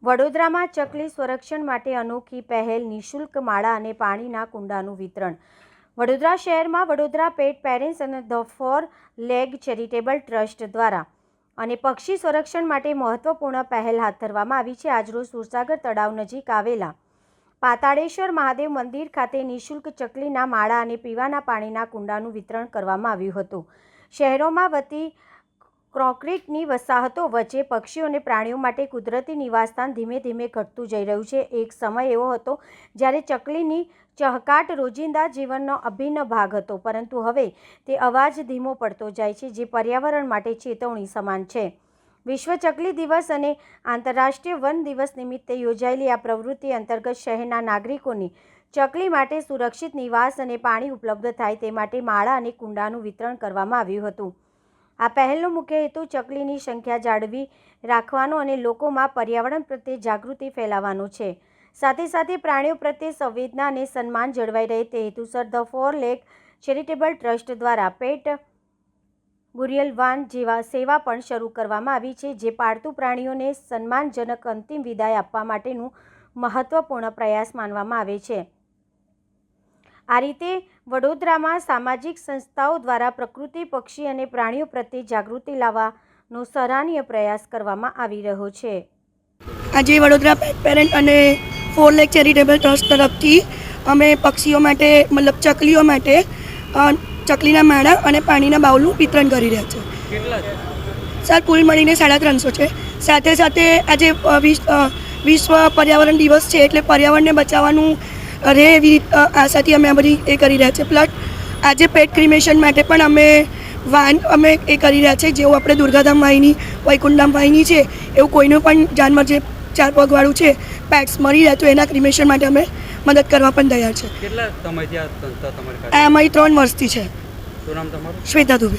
વડોદરામાં ચકલી સંરક્ષણ માટે અનોખી પહેલ નિઃશુલ્ક માળા અને પાણીના કુંડાનું વિતરણ। વડોદરા શહેરમાં વડોદરા પેટ પેરેન્ટ્સ અને the four leg charitable trust દ્વારા અને પક્ષી સંરક્ષણ માટે મહત્વપૂર્ણ પહેલ હાથ ધરવામાં આવી છે। આજરોજ સુરસાગર તળાવ નજીક આવેલા પાતાળેશ્વર મહાદેવ મંદિર ખાતે નિઃશુલ્ક ચકલીના માળા અને પીવાના પાણીના કુંડાનું વિતરણ કરવામાં આવ્યું હતું। શહેરોમાં વતી કોન્ક્રીટની વસાહતો વચ્ચે પક્ષીઓ અને પ્રાણીઓ માટે કુદરતી નિવાસસ્થાન ધીમે ધીમે ઘટતું જઈ રહ્યું છે। એક સમય એવો હતો જ્યારે ચકલીની ચહકાટ રોજિંદા જીવનનો અભિન્ન ભાગ હતો, પરંતુ હવે તે અવાજ ધીમો પડતો જાય છે, જે પર્યાવરણ માટે ચેતવણી સમાન છે। વિશ્વ ચકલી દિવસ અને આંતરરાષ્ટ્રીય વન દિવસ નિમિત્તે યોજાયેલી આ પ્રવૃત્તિ અંતર્ગત શહેરના નાગરિકોને ચકલી માટે સુરક્ષિત નિવાસ અને પાણી ઉપલબ્ધ થાય તે માટે માળા અને કુંડાનું વિતરણ કરવામાં આવ્યું હતું। આ પહેલનો મુખ્ય હેતુ ચકલીની સંખ્યા જાળવી રાખવાનો અને લોકોમાં પર્યાવરણ પ્રત્યે જાગૃતિ ફેલાવવાનો છે। સાથે સાથે પ્રાણીઓ પ્રત્યે સંવેદના અને સન્માન જળવાઈ રહે તે હેતુસર the four leg charitable trust દ્વારા પેટ બુરિયલ વાન જેવા સેવા પણ શરૂ કરવામાં આવી છે, જે પાળતુ પ્રાણીઓને સન્માનજનક અંતિમ વિદાય આપવા માટેનું મહત્વપૂર્ણ પ્રયાસ માનવામાં આવે છે। આ રીતે વડોદરામાં સામાજિક સંસ્થાઓ દ્વારા પ્રકૃતિ, પક્ષી અને પ્રાણીઓ પ્રત્યે જાગૃતિ લાવવાનો સરાહનીય પ્રયાસ કરવામાં આવી રહ્યો છે। આજે વડોદરા પેટ પેરેન્ટ અને ફોર લેગ ચેરિટેબલ ટ્રસ્ટ તરફથી અમે પક્ષીઓ માટે મતલબ ચકલીઓ માટે ચકલીના માળા અને પાણીના બાઉલનું વિતરણ કરી રહ્યા છે। કેટલા છે સર? કુલ મળીને 350 છે। સાથે સાથે આજે વિશ્વ પર્યાવરણ દિવસ છે, એટલે પર્યાવરણને બચાવવાનું રહે એવી આશાથી અમે આ બધી એ કરી રહ્યા છીએ। પ્લસ આજે પેટ ક્રિમેશન માટે પણ અમે એ કરી રહ્યા છીએ। જેવું આપણે દુર્ગાધામ વાહિની, વૈકુંઠધામ વાહિની છે, એવું કોઈનું પણ જાનવર જે 4 પગવાળું છે પેટ્સ મરી જાય તો એના ક્રિમેશન માટે અમે મદદ કરવા પણ તૈયાર છે। કેટલા સમયથી આ સંસ્થા તમારી આ અમારી 3 વર્ષથી છે। શું નામ તમારું? શ્વેતા દુબે।